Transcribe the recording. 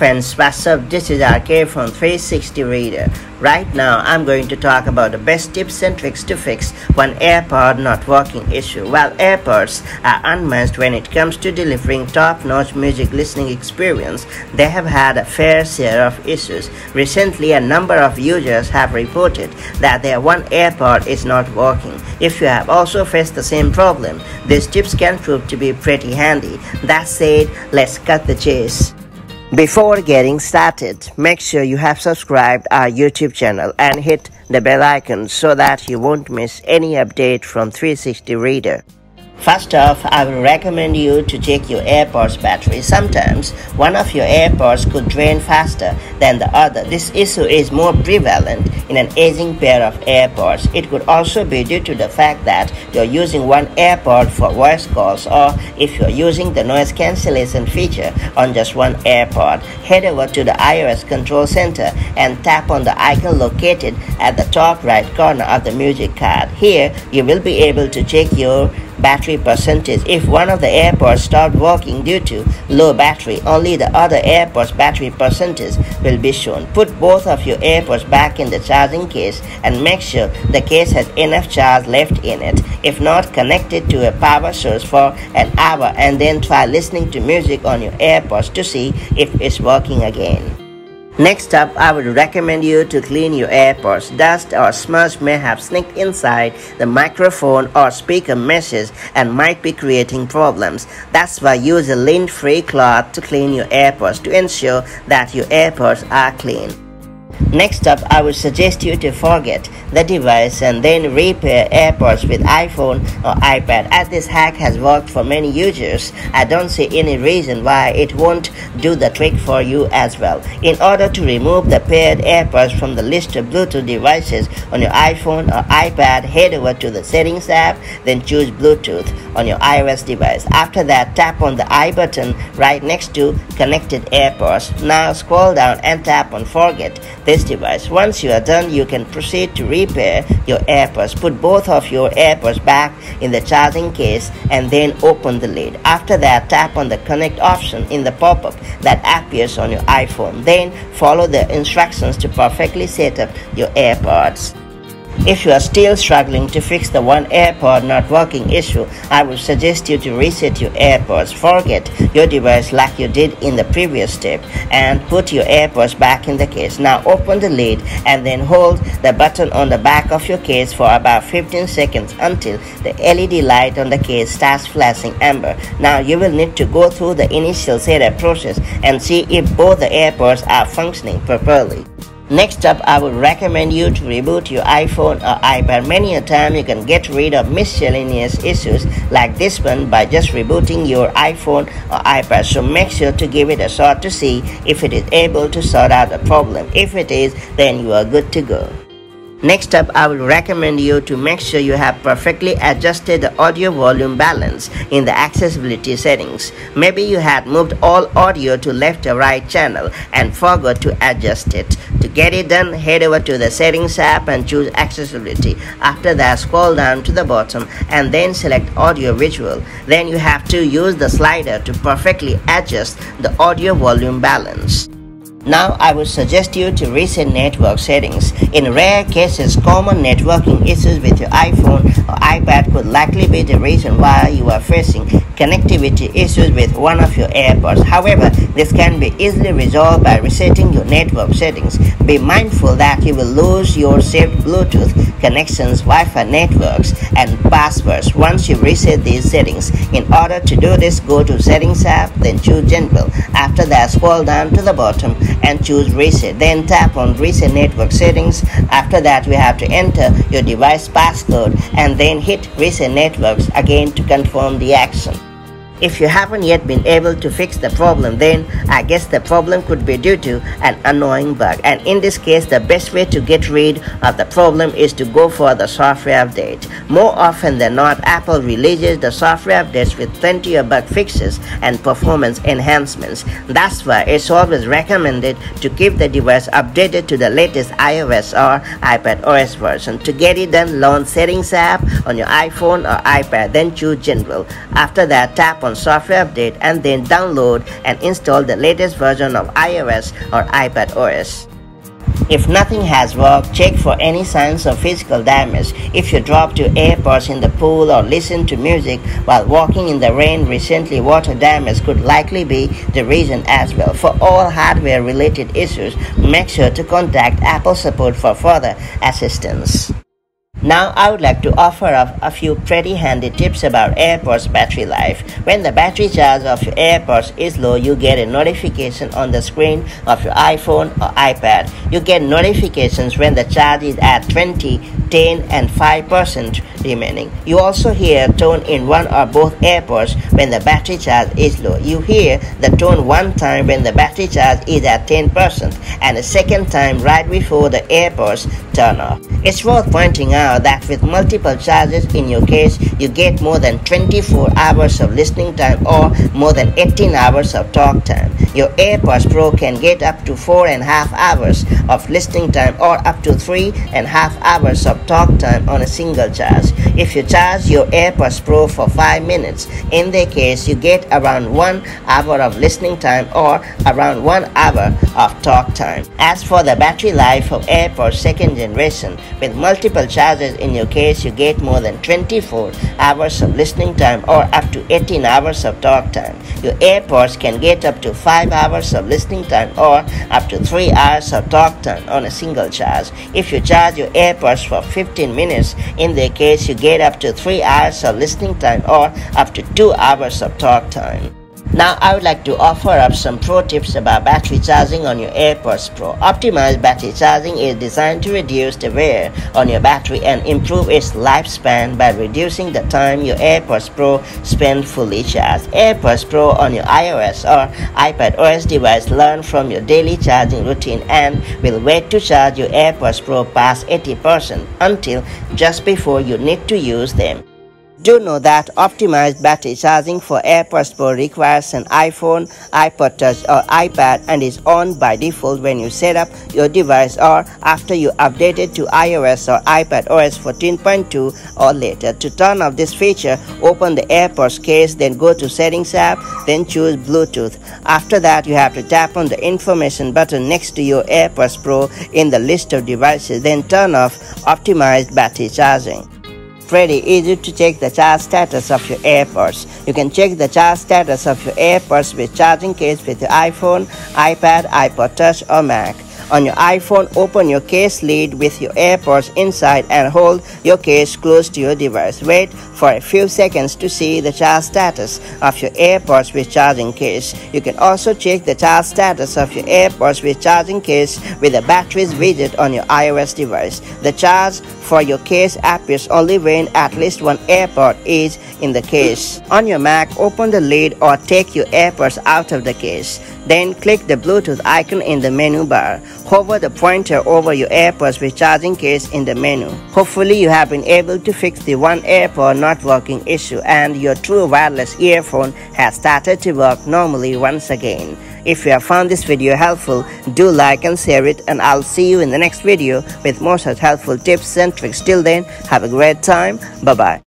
friends, what's up? This is RK from 360 Reader. Right now I'm going to talk about the best tips and tricks to fix one AirPod not working issue. While AirPods are unmatched when it comes to delivering top-notch music listening experience, they have had a fair share of issues. Recently, a number of users have reported that their one AirPod is not working. If you have also faced the same problem, these tips can prove to be pretty handy. That said, let's cut the chase. Before getting started, make sure you have subscribed our YouTube channel and hit the bell icon so that you won't miss any update from 360 Reader. First off, I will recommend you to check your AirPods battery. Sometimes one of your AirPods could drain faster than the other. This issue is more prevalent in an aging pair of AirPods. It could also be due to the fact that you're using one AirPod for voice calls, or if you're using the noise cancellation feature on just one AirPod. Head over to the iOS control center and tap on the icon located at the top right corner of the music card. Here, you will be able to check your battery percentage. If one of the AirPods stopped working due to low battery, only the other AirPods battery percentage will be shown. Put both of your AirPods back in the charging case and make sure the case has enough charge left in it. If not, connect it to a power source for an hour and then try listening to music on your AirPods to see if it's working again. Next up, I would recommend you to clean your AirPods. Dust or smudge may have sneaked inside the microphone or speaker meshes and might be creating problems. That's why use a lint-free cloth to clean your AirPods to ensure that your AirPods are clean. Next up, I would suggest you to forget the device and then repair AirPods with iPhone or iPad. As this hack has worked for many users, I don't see any reason why it won't do the trick for you as well. In order to remove the paired AirPods from the list of Bluetooth devices on your iPhone or iPad, head over to the Settings app, then choose Bluetooth on your iOS device. After that, tap on the I button right next to Connected AirPods. Now scroll down and tap on Forget this device. Once you are done, you can proceed to repair your AirPods. Put both of your AirPods back in the charging case and then open the lid. After that, tap on the Connect option in the pop-up that appears on your iPhone. Then follow the instructions to perfectly set up your AirPods. If you are still struggling to fix the one AirPod not working issue, I would suggest you to reset your AirPods. Forget your device like you did in the previous step and put your AirPods back in the case. Now open the lid and then hold the button on the back of your case for about 15 seconds until the LED light on the case starts flashing amber. Now you will need to go through the initial setup process and see if both the AirPods are functioning properly. Next up, I would recommend you to reboot your iPhone or iPad. Many a time you can get rid of miscellaneous issues like this one by just rebooting your iPhone or iPad. So make sure to give it a shot to see if it is able to sort out the problem. If it is, then you are good to go. Next up, I would recommend you to make sure you have perfectly adjusted the audio volume balance in the accessibility settings. Maybe you had moved all audio to left or right channel and forgot to adjust it. To get it done, head over to the Settings app and choose Accessibility. After that, scroll down to the bottom and then select Audio Visual. Then you have to use the slider to perfectly adjust the audio volume balance. Now I would suggest you to reset network settings. In rare cases, common networking issues with your iPhone or iPad could likely be the reason why you are facing connectivity issues with one of your AirPods. However, this can be easily resolved by resetting your network settings. Be mindful that you will lose your saved Bluetooth connections, Wi-Fi networks, and passwords once you reset these settings. In order to do this, go to Settings app, then choose General. After that, scroll down to the bottom and choose Reset. Then tap on Reset Network Settings. After that, you have to enter your device passcode and then hit Reset Networks again to confirm the action. If you haven't yet been able to fix the problem, then I guess the problem could be due to an annoying bug. And in this case, the best way to get rid of the problem is to go for the software update. More often than not, Apple releases the software updates with plenty of bug fixes and performance enhancements. That's why it's always recommended to keep the device updated to the latest iOS or iPadOS version. To get it done, launch Settings app on your iPhone or iPad, then choose General. After that, tap tap on software update and then download and install the latest version of iOS or iPadOS. If nothing has worked, check for any signs of physical damage. If you dropped your AirPods in the pool or listened to music while walking in the rain recently, water damage could likely be the reason as well. For all hardware-related issues, make sure to contact Apple support for further assistance. Now I would like to offer up a few pretty handy tips about AirPods battery life. When the battery charge of your AirPods is low, you get a notification on the screen of your iPhone or iPad. You get notifications when the charge is at 20, 10 and 5% remaining. You also hear tone in one or both AirPods when the battery charge is low. You hear the tone one time when the battery charge is at 10% and a second time right before the AirPods turn off. It's worth pointing out that with multiple charges in your case, you get more than 24 hours of listening time or more than 18 hours of talk time. Your AirPods Pro can get up to 4.5 hours of listening time or up to 3.5 hours of talk time on a single charge. If you charge your AirPods Pro for 5 minutes, in their case you get around 1 hour of listening time or around 1 hour of talk time. As for the battery life of AirPods second generation, with multiple charges in your case you get more than 24 hours of listening time or up to 18 hours of talk time. Your AirPods can get up to 5 hours of listening time or up to 3 hours of talk time on a single charge. If you charge your AirPods for 15 minutes, in their case you get up to 3 hours of listening time or up to 2 hours of talk time. Now I would like to offer up some pro tips about battery charging on your AirPods Pro. Optimized battery charging is designed to reduce the wear on your battery and improve its lifespan by reducing the time your AirPods Pro spend fully charged. AirPods Pro on your iOS or iPadOS device learn from your daily charging routine and will wait to charge your AirPods Pro past 80% until just before you need to use them. Do know that optimized battery charging for AirPods Pro requires an iPhone, iPodTouch or iPad and is on by default when you set up your device or after you update it to iOS or iPadOS 14.2 or later. To turn off this feature, open the AirPods case, then go to Settings app, then choose Bluetooth. After that, you have to tap on the information button next to your AirPods Pro in the list of devices, then turn off optimized battery charging. Pretty easy to check the charge status of your AirPods. You can check the charge status of your AirPods with charging case with your iPhone, iPad, iPodTouch or Mac. On your iPhone, open your case lid with your AirPods inside and hold your case close to your device. Wait for a few seconds to see the charge status of your AirPods with charging case. You can also check the charge status of your AirPods with charging case with the batteries widget on your iOS device. The charge for your case appears only when at least one AirPod is in the case. On your Mac, open the lid or take your AirPods out of the case. Then click the Bluetooth icon in the menu bar. Hover the pointer over your AirPods with charging case in the menu. Hopefully you have been able to fix the one AirPod not working issue and your true wireless earphone has started to work normally once again. If you have found this video helpful, do like and share it, and I'll see you in the next video with more such helpful tips and tricks. Till then, have a great time. Bye-bye.